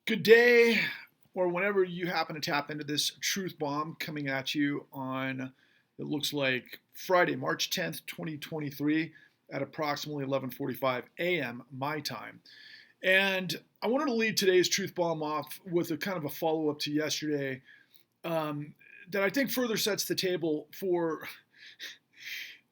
Good day, or whenever you happen to tap into this truth bomb coming at you on, it looks like Friday, March 10th, 2023, at approximately 11:45 a.m. my time. And I wanted to lead today's truth bomb off with a kind of a follow up to yesterday um, that I think further sets the table for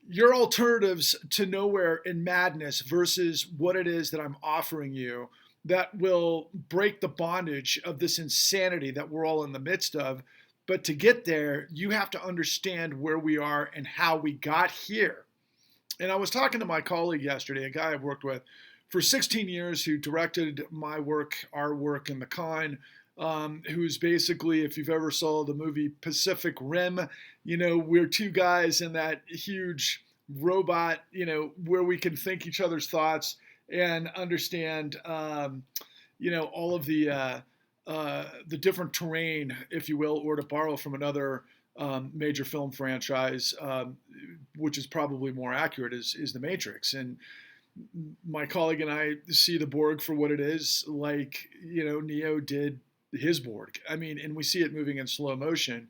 your alternatives to nowhere in madness versus what it is that I'm offering you that will break the bondage of this insanity that we're all in the midst of. But to get there, you have to understand where we are and how we got here. And I was talking to my colleague yesterday, a guy I've worked with for 16 years who directed my work, our work in the con, who's basically, if you've ever saw the movie Pacific Rim, we're two guys in that huge robot, where we can think each other's thoughts and understand, all of the different terrain, if you will, or to borrow from another major film franchise, which is probably more accurate, is The Matrix. And my colleague and I see the Borg for what it is, like Neo did his Borg. I mean, and we see it moving in slow motion,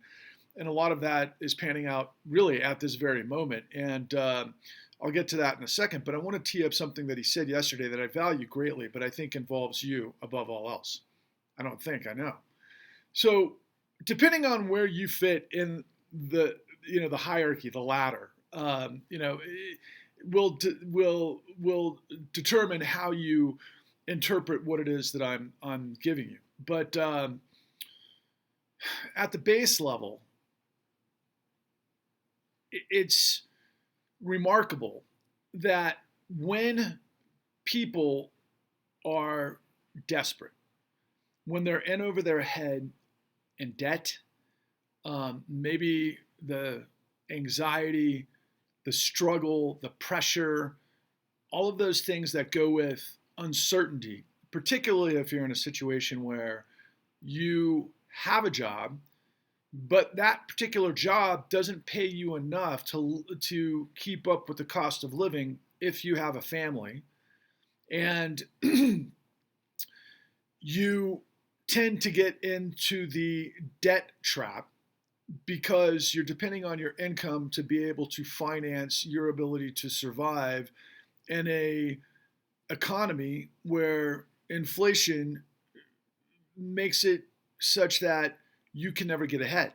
and a lot of that is panning out really at this very moment. And I'll get to that in a second, but I want to tee up something that he said yesterday that I value greatly, but I think involves you above all else. I don't think, I know. So, depending on where you fit in the hierarchy, the ladder, will determine how you interpret what it is that I'm giving you. But at the base level, it's remarkable that when people are desperate, when they're in over their head in debt, maybe the anxiety, the struggle, the pressure, all of those things that go with uncertainty, particularly if you're in a situation where you have a job, but that particular job doesn't pay you enough to keep up with the cost of living if you have a family, and you tend to get into the debt trap because you're depending on your income to be able to finance your ability to survive in a economy where inflation makes it such that you can never get ahead.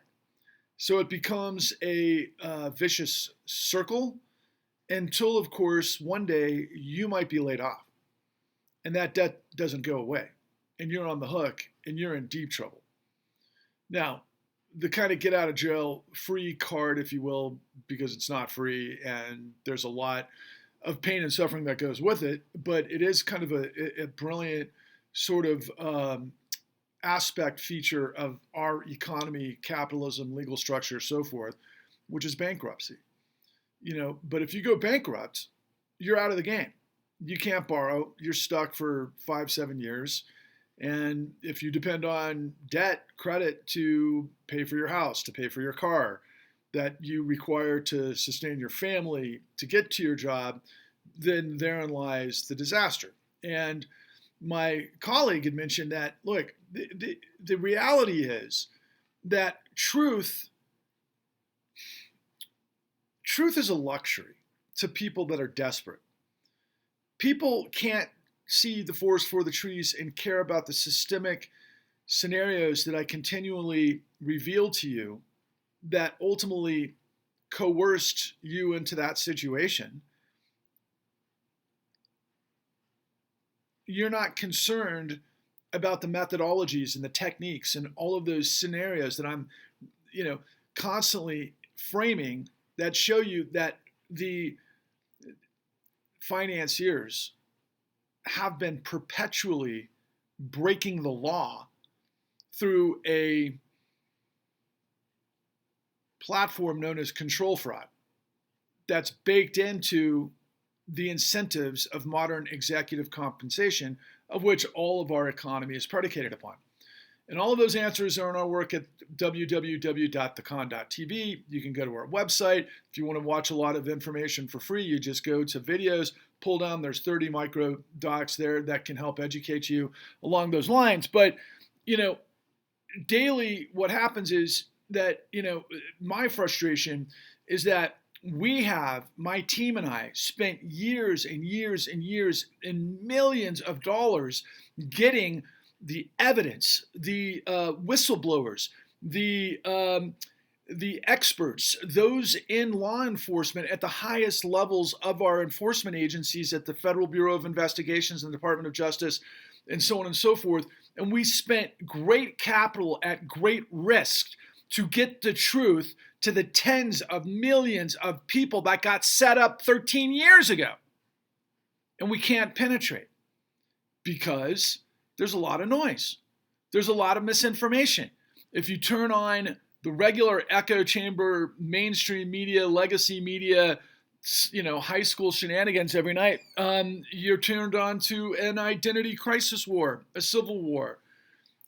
So it becomes a vicious circle until, of course, one day you might be laid off and that debt doesn't go away and you're on the hook and you're in deep trouble. Now, the kind of get out of jail free card, if you will, because it's not free and there's a lot of pain and suffering that goes with it, but it is kind of a brilliant sort of aspect feature of our economy, capitalism, legal structure, so forth, which is bankruptcy. But if you go bankrupt, you're out of the game. You can't borrow. You're stuck for 5, 7 years. And if you depend on debt, credit to pay for your house, to pay for your car, that you require to sustain your family, to get to your job, then therein lies the disaster. And my colleague had mentioned that, look, the reality is that truth is a luxury to people that are desperate. People can't see the forest for the trees and care about the systemic scenarios that I continually reveal to you that ultimately coerced you into that situation. You're not concerned about the methodologies and the techniques and all of those scenarios that I'm, constantly framing that show you that the financiers have been perpetually breaking the law through a platform known as control fraud that's baked into the incentives of modern executive compensation, of which all of our economy is predicated upon. And all of those answers are in our work at www.thecon.tv. You can go to our website. If you want to watch a lot of information for free, you just go to videos, pull down, there's 30 micro docs there that can help educate you along those lines. But you know, daily what happens is that, my frustration is that my team and I spent years and years and years and millions of dollars getting the evidence, the whistleblowers, the experts, those in law enforcement at the highest levels of our enforcement agencies at the Federal Bureau of Investigations and the Department of Justice, and so on and so forth. And we spent great capital at great risk to get the truth to the tens of millions of people that got set up 13 years ago. And we can't penetrate because there's a lot of noise. There's a lot of misinformation. If you turn on the regular echo chamber, mainstream media, legacy media, high school shenanigans every night, you're turned on to an identity crisis war, a civil war.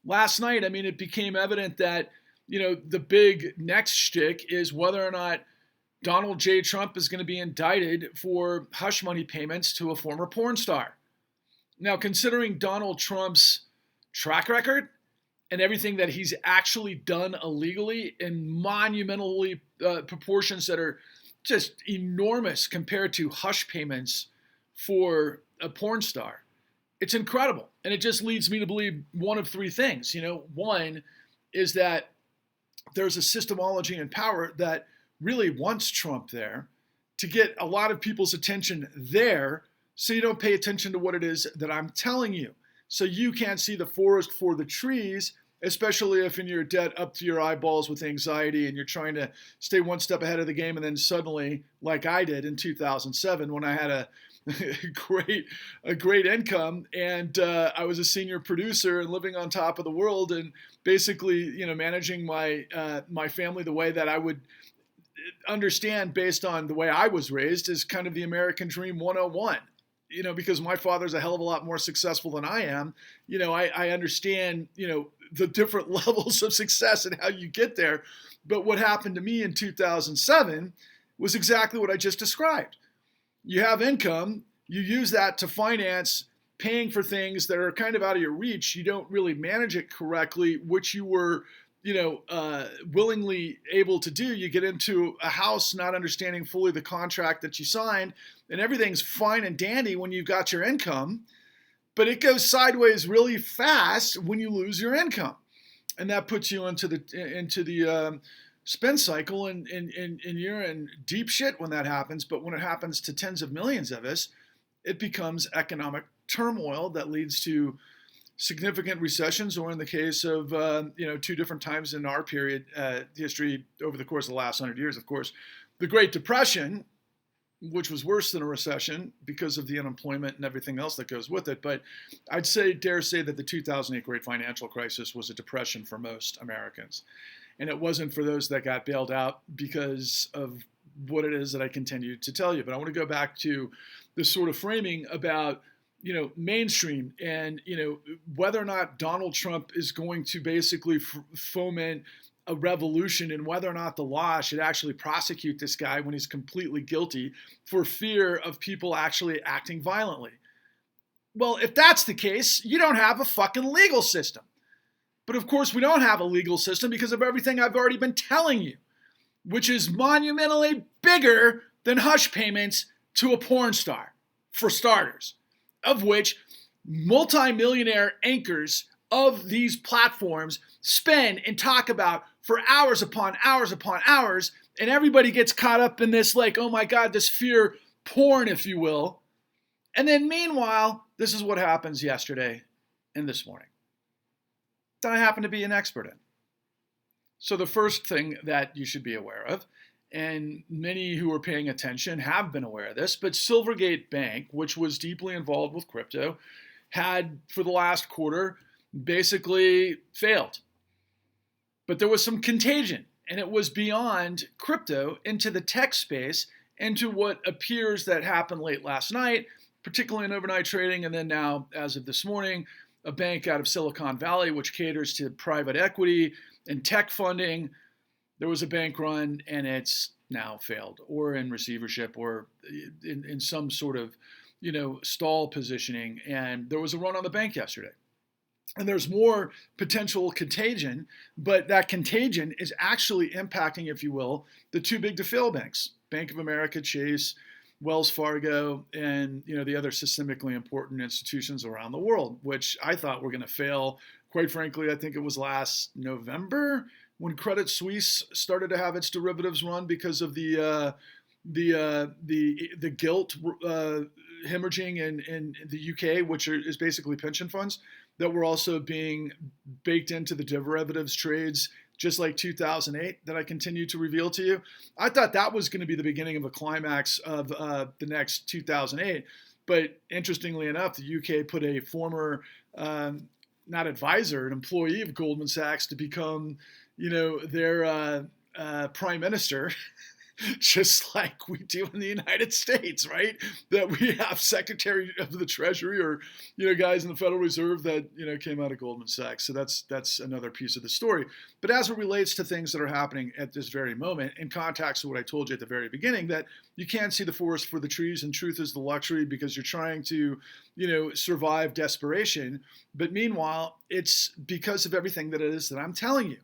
Last night, it became evident that, the big next shtick is whether or not Donald J. Trump is going to be indicted for hush money payments to a former porn star. Now, considering Donald Trump's track record and everything that he's actually done illegally in monumentally proportions that are just enormous compared to hush payments for a porn star, it's incredible. And it just leads me to believe one of three things. One is that there's a systemology in power that really wants Trump there to get a lot of people's attention there, so you don't pay attention to what it is that I'm telling you. So you can't see the forest for the trees, especially if in your debt up to your eyeballs with anxiety and you're trying to stay one step ahead of the game, and then suddenly, like I did in 2007 when I had a great income, and I was a senior producer and living on top of the world, and basically, managing my family the way that I would understand based on the way I was raised is kind of the American Dream 101. Because my father's a hell of a lot more successful than I am. I understand, the different levels of success and how you get there. But what happened to me in 2007 was exactly what I just described. You have income, you use that to finance paying for things that are kind of out of your reach. You don't really manage it correctly, which you were, willingly able to do. You get into a house not understanding fully the contract that you signed, and everything's fine and dandy when you've got your income, but it goes sideways really fast when you lose your income. And that puts you into the spend cycle, and you're in deep shit when that happens. But when it happens to tens of millions of us, it becomes economic turmoil that leads to significant recessions, or in the case of two different times in our period history over the course of the last 100 years, of course, the Great Depression, which was worse than a recession because of the unemployment and everything else that goes with it. But I'd dare say that the 2008 Great Financial Crisis was a depression for most Americans. And it wasn't for those that got bailed out because of what it is that I continue to tell you. But I want to go back to this sort of framing about, mainstream and, whether or not Donald Trump is going to basically foment a revolution, and whether or not the law should actually prosecute this guy when he's completely guilty for fear of people actually acting violently. Well, if that's the case, you don't have a fucking legal system. But of course, we don't have a legal system because of everything I've already been telling you, which is monumentally bigger than hush payments to a porn star, for starters, of which multimillionaire anchors of these platforms spend and talk about for hours upon hours upon hours, and everybody gets caught up in this, like, oh my God, this fear porn, if you will. And then meanwhile, this is what happens yesterday and this morning that I happen to be an expert in. So the first thing that you should be aware of, and many who are paying attention have been aware of this, but Silvergate Bank, which was deeply involved with crypto, had for the last quarter basically failed. But there was some contagion, and it was beyond crypto into the tech space, into what appears that happened late last night, particularly in overnight trading, and then now, as of this morning, a bank out of Silicon Valley, which caters to private equity and tech funding. There was a bank run, and it's now failed, or in receivership, or in some sort of, stall positioning. And there was a run on the bank yesterday. and there's more potential contagion, but that contagion is actually impacting, if you will, the too big to fail banks: Bank of America, Chase, Wells Fargo, and the other systemically important institutions around the world, which I thought were going to fail. Quite frankly, I think it was last November when Credit Suisse started to have its derivatives run because of the gilt hemorrhaging in the UK, which is basically pension funds that were also being baked into the derivatives trades, just like 2008 that I continue to reveal to you. I thought that was going to be the beginning of a climax of the next 2008. But interestingly enough, the UK put a former, not advisor, an employee of Goldman Sachs to become, their prime minister. Just like we do in the United States, right? That we have Secretary of the Treasury or, guys in the Federal Reserve that, came out of Goldman Sachs. So that's another piece of the story. But as it relates to things that are happening at this very moment, in context of what I told you at the very beginning, that you can't see the forest for the trees and truth is the luxury because you're trying to, survive desperation. But meanwhile, it's because of everything that it is that I'm telling you.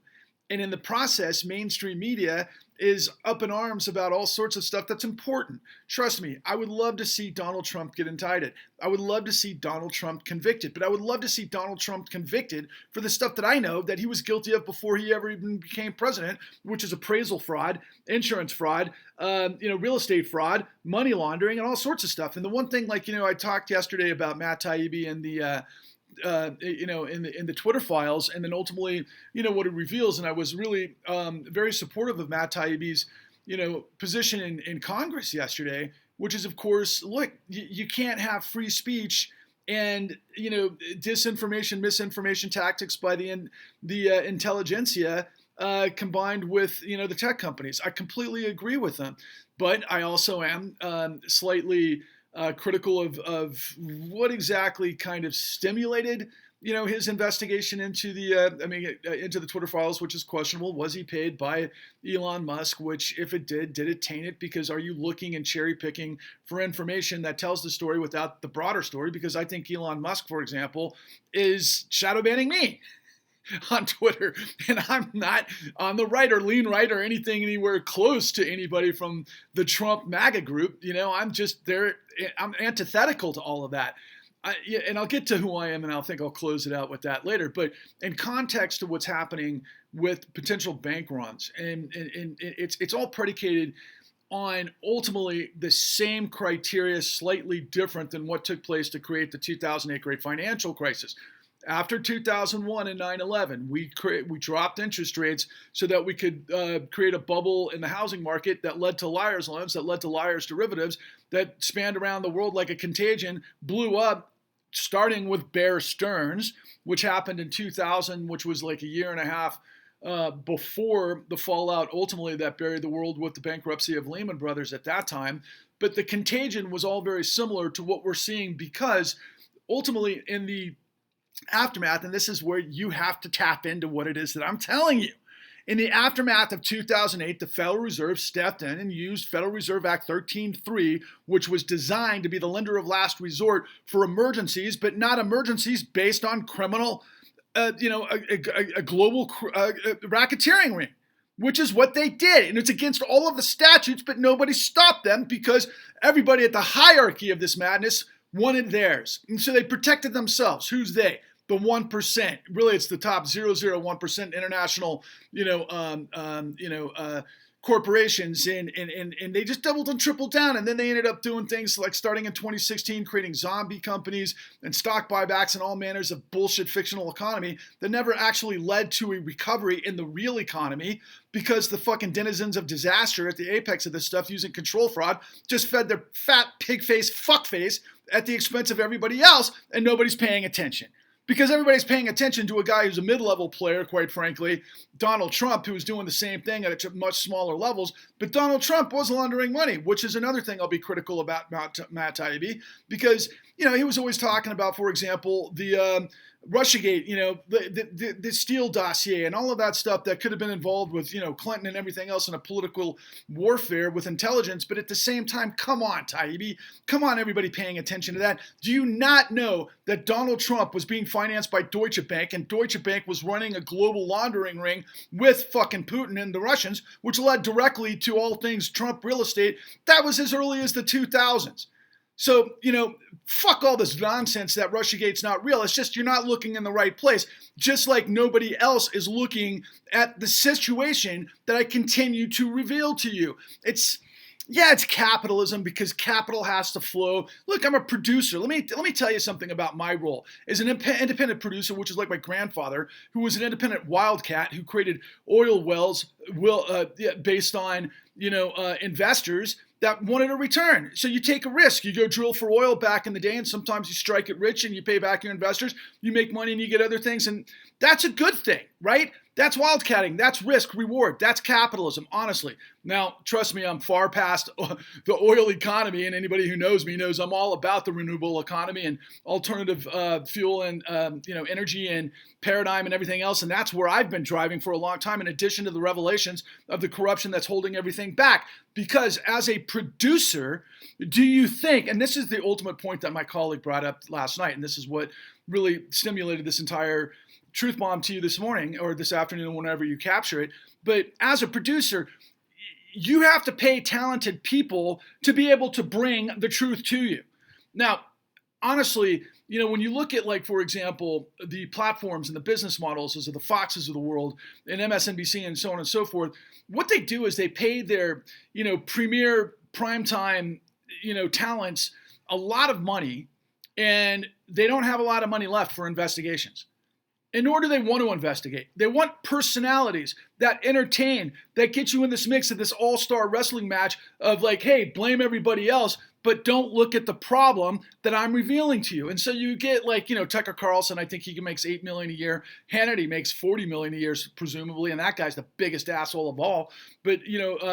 And in the process, mainstream media is up in arms about all sorts of stuff that's important. Trust me, I would love to see Donald Trump get indicted. I would love to see Donald Trump convicted. But I would love to see Donald Trump convicted for the stuff that I know that he was guilty of before he ever even became president, which is appraisal fraud, insurance fraud, real estate fraud, money laundering, and all sorts of stuff. And the one thing, I talked yesterday about Matt Taibbi and the in the Twitter files, and then ultimately, what it reveals. And I was really very supportive of Matt Taibbi's, position in Congress yesterday, which is, of course, look, you can't have free speech and disinformation, misinformation tactics by the intelligentsia combined with the tech companies. I completely agree with them, but I also am slightly critical of what exactly kind of stimulated, his investigation into into the Twitter files, which is questionable. Was he paid by Elon Musk? Which, if it did it taint it? Because are you looking and cherry picking for information that tells the story without the broader story? Because I think Elon Musk, for example, is shadow banning me on Twitter, and I'm not on the right or lean right or anything anywhere close to anybody from the Trump MAGA group. I'm just there. I'm antithetical to all of that. And I'll get to who I am, and I think I'll close it out with that later. But in context to what's happening with potential bank runs, and it's all predicated on ultimately the same criteria, slightly different than what took place to create the 2008 great financial crisis. After 2001 and 9/11, we dropped interest rates so that we could create a bubble in the housing market that led to liar's loans, that led to liar's derivatives, that spanned around the world like a contagion, blew up, starting with Bear Stearns, which happened in 2000, which was like a year and a half before the fallout ultimately that buried the world with the bankruptcy of Lehman Brothers at that time. But the contagion was all very similar to what we're seeing, because ultimately in the aftermath, and this is where you have to tap into what it is that I'm telling you. In the aftermath of 2008, the Federal Reserve stepped in and used Federal Reserve Act 13.3, which was designed to be the lender of last resort for emergencies, but not emergencies based on criminal, a global racketeering ring, which is what they did. And it's against all of the statutes, but nobody stopped them because everybody at the hierarchy of this madness wanted theirs. And so they protected themselves. Who's they? The 1%. Really, it's the top 0.001% international, corporations, and they just doubled and tripled down. And then they ended up doing things like, starting in 2016, creating zombie companies and stock buybacks and all manners of bullshit fictional economy that never actually led to a recovery in the real economy, because the fucking denizens of disaster at the apex of this stuff, using control fraud, just fed their fat pig face fuckface at the expense of everybody else, and nobody's paying attention. Because everybody's paying attention to a guy who's a mid-level player, quite frankly, Donald Trump, who was doing the same thing at much smaller levels. But Donald Trump was laundering money, which is another thing I'll be critical about Matt Taibbi, because he was always talking about, for example, the Russiagate, the Steele dossier and all of that stuff that could have been involved with, Clinton and everything else in a political warfare with intelligence. But at the same time, come on, Taibbi, come on, everybody paying attention to that. Do you not know that Donald Trump was being financed by Deutsche Bank, and Deutsche Bank was running a global laundering ring with fucking Putin and the Russians, which led directly to all things Trump real estate? That was as early as the 2000s. So, fuck all this nonsense that Russiagate's not real. It's just you're not looking in the right place. Just like nobody else is looking at the situation that I continue to reveal to you. It's capitalism because capital has to flow. Look, I'm a producer. Let me tell you something about my role as an independent producer, which is like my grandfather, who was an independent wildcat who created oil wells based on investors that wanted a return. So you take a risk. You go drill for oil back in the day, and sometimes you strike it rich and you pay back your investors. You make money and you get other things, and that's a good thing, right? That's wildcatting. That's risk, reward. That's capitalism, honestly. Now, trust me, I'm far past the oil economy, and anybody who knows me knows I'm all about the renewable economy and alternative fuel and energy and paradigm and everything else, and that's where I've been driving for a long time, in addition to the revelations of the corruption that's holding everything back. Because as a producer, do you think, and this is the ultimate point that my colleague brought up last night, and this is what really stimulated this entire truth bomb to you this morning or this afternoon, whenever you capture it. But as a producer, you have to pay talented people to be able to bring the truth to you. Now, honestly, when you look at, like, for example, the platforms and the business models as of the Foxes of the world and MSNBC and so on and so forth, what they do is they pay their, premier primetime, talents a lot of money, and they don't have a lot of money left for investigations. Nor do they want to investigate. They want personalities that entertain, that get you in this mix of this all-star wrestling match of like, hey, blame everybody else, but don't look at the problem that I'm revealing to you. And so you get like, Tucker Carlson, I think he makes $8 million a year. Hannity makes $40 million a year, presumably, and that guy's the biggest asshole of all. But,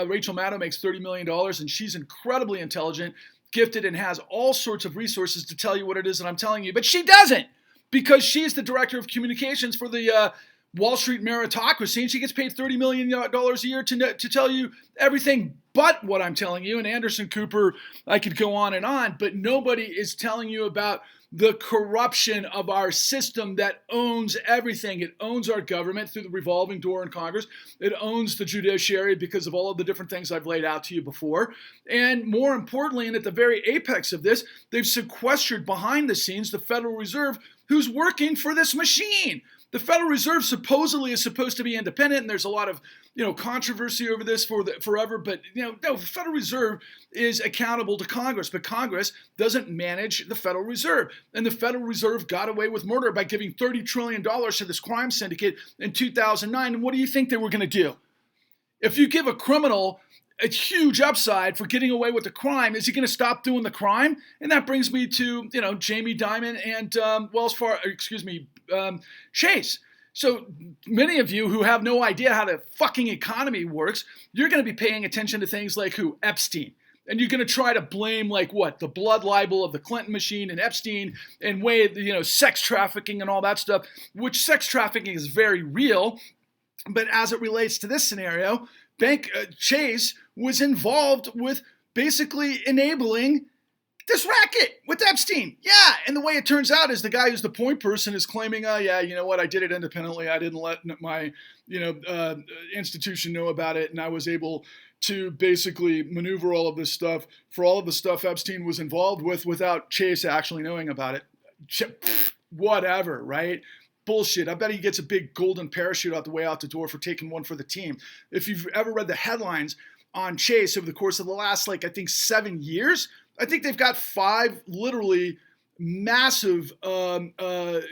Rachel Maddow makes $30 million, and she's incredibly intelligent, gifted, and has all sorts of resources to tell you what it is that I'm telling you. But she doesn't, because she's the director of communications for the Wall Street meritocracy, and she gets paid $30 million a year to tell you everything but what I'm telling you. And Anderson Cooper, I could go on, but nobody is telling you about the corruption of our system that owns everything. It owns our government through the revolving door in Congress. It owns the judiciary because of all of the different things I've laid out to you before. And more importantly, and at the very apex of this, they've sequestered behind the scenes the Federal Reserve, who's working for this machine. The Federal Reserve supposedly is supposed to be independent, and there's a lot of controversy over this forever. But no, the Federal Reserve is accountable to Congress, but Congress doesn't manage the Federal Reserve. And the Federal Reserve got away with murder by giving $30 trillion to this crime syndicate in 2009. And what do you think they were going to do? If you give a criminal a huge upside for getting away with the crime, is he going to stop doing the crime? And that brings me to Jamie Dimon and Chase. So many of you who have no idea how the fucking economy works, you're going to be paying attention to things like who? Epstein. And you're going to try to blame the blood libel of the Clinton machine and Epstein and sex trafficking and all that stuff, which sex trafficking is very real. But as it relates to this scenario, Chase was involved with basically enabling this racket with Epstein. Yeah, and the way it turns out is the guy who's the point person is claiming, I did it independently. I didn't let my, institution know about it, and I was able to basically maneuver all of this stuff for all of the stuff Epstein was involved with without Chase actually knowing about it. Whatever, right? Bullshit. I bet he gets a big golden parachute out the door for taking one for the team. If you've ever read the headlines on Chase over the course of the last, 7 years, I think they've got 5 literally massive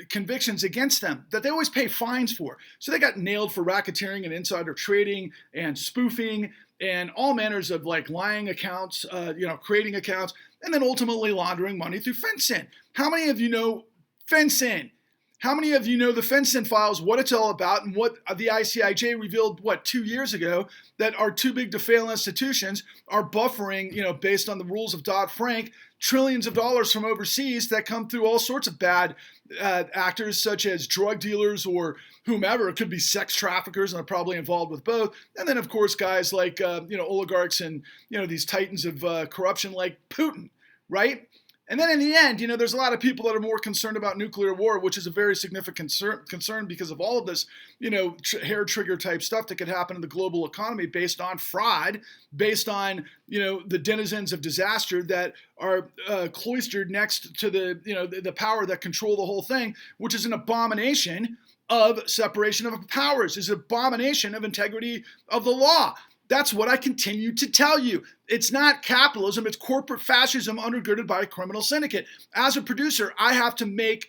convictions against them that they always pay fines for. So they got nailed for racketeering and insider trading and spoofing and all manners of lying accounts, creating accounts, and then ultimately laundering money through FinCEN. How many of you know FinCEN? How many of you know the FinCEN files, what it's all about, and what the ICIJ revealed, 2 years ago, that our too big to fail institutions are buffering, based on the rules of Dodd-Frank, trillions of dollars from overseas that come through all sorts of bad actors, such as drug dealers or whomever. It could be sex traffickers, and they're probably involved with both. And then, of course, guys like, oligarchs and, these titans of corruption like Putin, right? And then in the end, there's a lot of people that are more concerned about nuclear war, which is a very significant concern because of all of this, hair trigger type stuff that could happen in the global economy based on fraud, based on, the denizens of disaster that are cloistered next to the power that control the whole thing, which is an abomination of separation of powers, is an abomination of integrity of the law. That's what I continue to tell you. It's not capitalism, it's corporate fascism undergirded by a criminal syndicate. As a producer, I have to make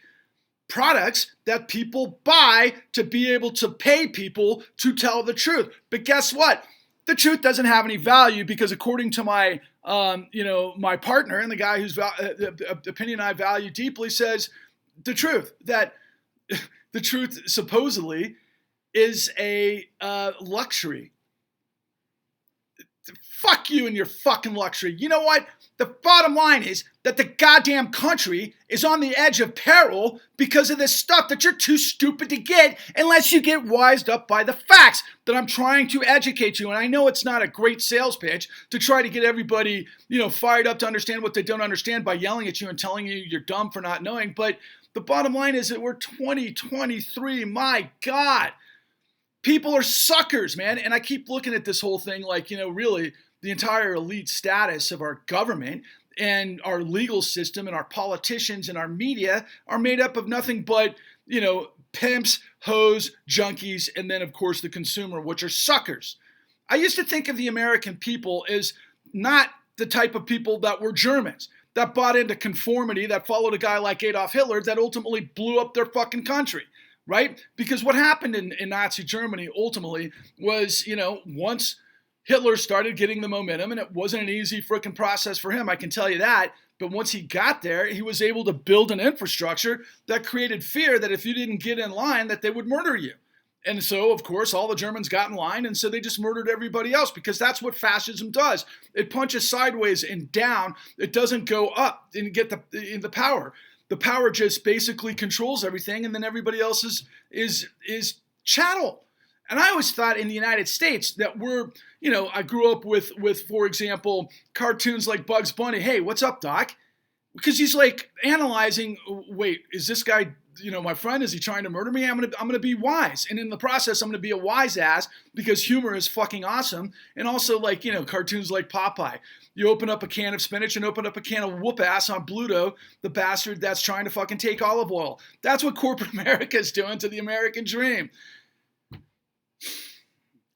products that people buy to be able to pay people to tell the truth. But guess what? The truth doesn't have any value because according to my, my partner and the guy whose opinion I value deeply says the truth, that the truth supposedly is a luxury. Fuck you and your fucking luxury. You know what? The bottom line is that the goddamn country is on the edge of peril because of this stuff that you're too stupid to get unless you get wised up by the facts that I'm trying to educate you. And I know it's not a great sales pitch to try to get everybody, fired up to understand what they don't understand by yelling at you and telling you you're dumb for not knowing. But the bottom line is that we're 2023. My God. People are suckers, man. And I keep looking at this whole thing like, really the entire elite status of our government and our legal system and our politicians and our media are made up of nothing but, pimps, hoes, junkies, and then, of course, the consumer, which are suckers. I used to think of the American people as not the type of people that were Germans, that bought into conformity, that followed a guy like Adolf Hitler that ultimately blew up their fucking country. Right? Because what happened in Nazi Germany ultimately was, once Hitler started getting the momentum, and it wasn't an easy frickin' process for him, I can tell you that, but once he got there, he was able to build an infrastructure that created fear that if you didn't get in line, that they would murder you. And so, of course, all the Germans got in line, and so they just murdered everybody else because that's what fascism does. It punches sideways and down. It doesn't go up and get the power. The power just basically controls everything, and then everybody else is chattel. And I always thought in the United States that I grew up with, for example, cartoons like Bugs Bunny. Hey, what's up, Doc? Because he's like analyzing, wait, is this guy, my friend, is he trying to murder me? I'm gonna be wise. And in the process, I'm gonna be a wise ass because humor is fucking awesome. And also like, cartoons like Popeye. You open up a can of spinach and open up a can of whoop ass on Bluto, the bastard that's trying to fucking take olive oil. That's what corporate America is doing to the American dream.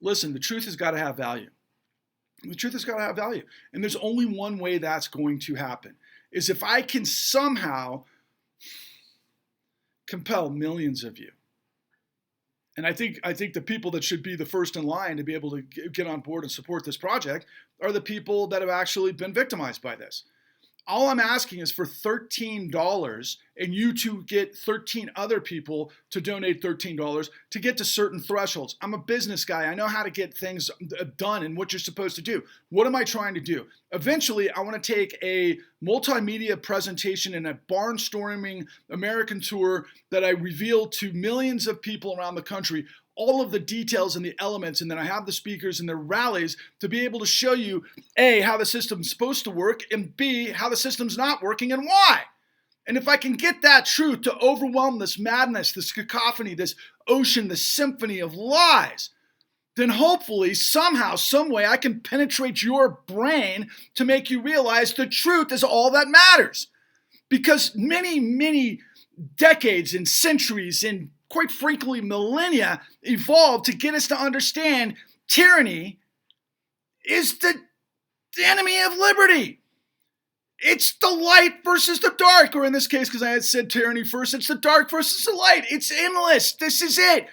Listen, the truth has got to have value. The truth has got to have value. And there's only one way that's going to happen, is if I can somehow compel millions of you. And I think the people that should be the first in line to be able to get on board and support this project are the people that have actually been victimized by this. All I'm asking is for $13 and you to get 13 other people to donate $13 to get to certain thresholds. I'm a business guy. I know how to get things done and what you're supposed to do. What am I trying to do? Eventually, I want to take a multimedia presentation and a barnstorming American tour that I reveal to millions of people around the country, all of the details and the elements, and then I have the speakers and their rallies to be able to show you, A, how the system's supposed to work, and B, how the system's not working and why. And if I can get that truth to overwhelm this madness, this cacophony, this ocean, this symphony of lies, then hopefully, somehow, some way, I can penetrate your brain to make you realize the truth is all that matters. Because many, many decades and centuries and quite frankly, millennia evolved to get us to understand tyranny is the enemy of liberty. It's the light versus the dark, or in this case, because I had said tyranny first, it's the dark versus the light. It's endless. This is it.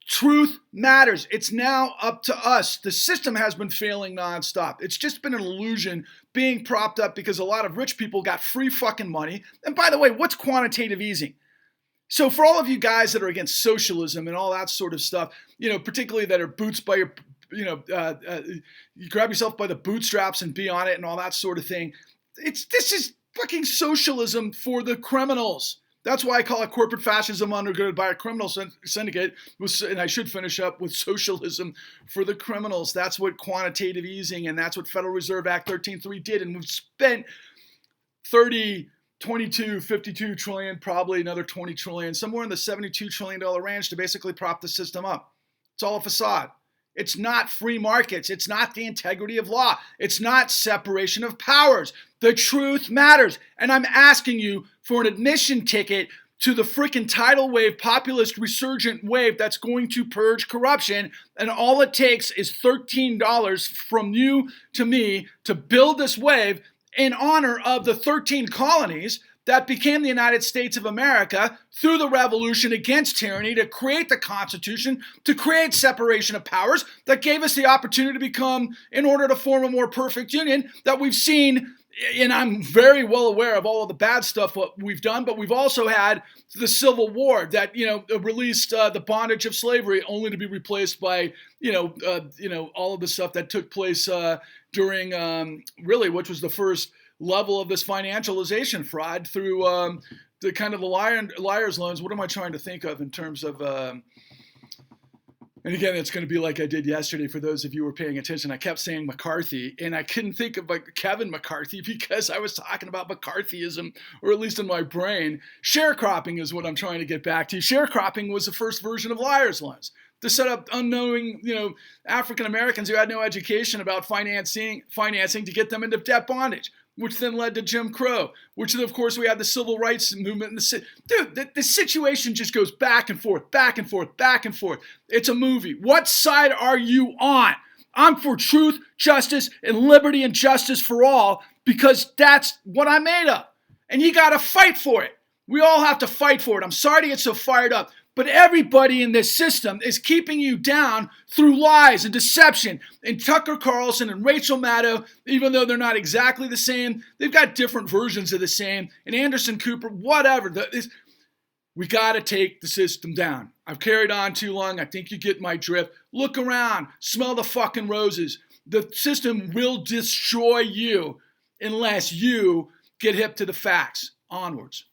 Truth matters. It's now up to us. The system has been failing nonstop. It's just been an illusion being propped up because a lot of rich people got free fucking money. And by the way, what's quantitative easing? So for all of you guys that are against socialism and all that sort of stuff, particularly that are boots by your, you grab yourself by the bootstraps and be on it and all that sort of thing. This is fucking socialism for the criminals. That's why I call it corporate fascism undergirded by a criminal syndicate. And I should finish up with socialism for the criminals. That's what quantitative easing and that's what Federal Reserve Act 13.3 did. And we've spent 22, 52 trillion, probably another 20 trillion, somewhere in the $72 trillion range to basically prop the system up. It's all a facade. It's not free markets. It's not the integrity of law. It's not separation of powers. The truth matters. And I'm asking you for an admission ticket to the freaking tidal wave, populist resurgent wave that's going to purge corruption. And all it takes is $13 from you to me to build this wave in honor of the 13 colonies that became the United States of America through the revolution against tyranny to create the Constitution, to create separation of powers that gave us the opportunity to become, in order to form a more perfect union that we've seen. And I'm very well aware of all of the bad stuff what we've done, but we've also had the Civil War that, released the bondage of slavery only to be replaced by, all of the stuff that took place during which was the first level of this financialization fraud through the kind of the liar's loans. What am I trying to think of in terms of, and again, it's going to be like I did yesterday for those of you who were paying attention. I kept saying McCarthy, and I couldn't think of Kevin McCarthy because I was talking about McCarthyism, or at least in my brain. Sharecropping is what I'm trying to get back to. Sharecropping was the first version of liar's loans. To set up unknowing, African Americans who had no education about financing to get them into debt bondage, which then led to Jim Crow, which then, of course, we had the civil rights movement. The situation just goes back and forth, back and forth, back and forth. It's a movie. What side are you on? I'm for truth, justice, and liberty and justice for all because that's what I'm made of. And you got to fight for it. We all have to fight for it. I'm sorry to get so fired up. But everybody in this system is keeping you down through lies and deception. And Tucker Carlson and Rachel Maddow, even though they're not exactly the same, they've got different versions of the same. And Anderson Cooper, whatever. We got to take the system down. I've carried on too long. I think you get my drift. Look around. Smell the fucking roses. The system will destroy you unless you get hip to the facts. Onwards.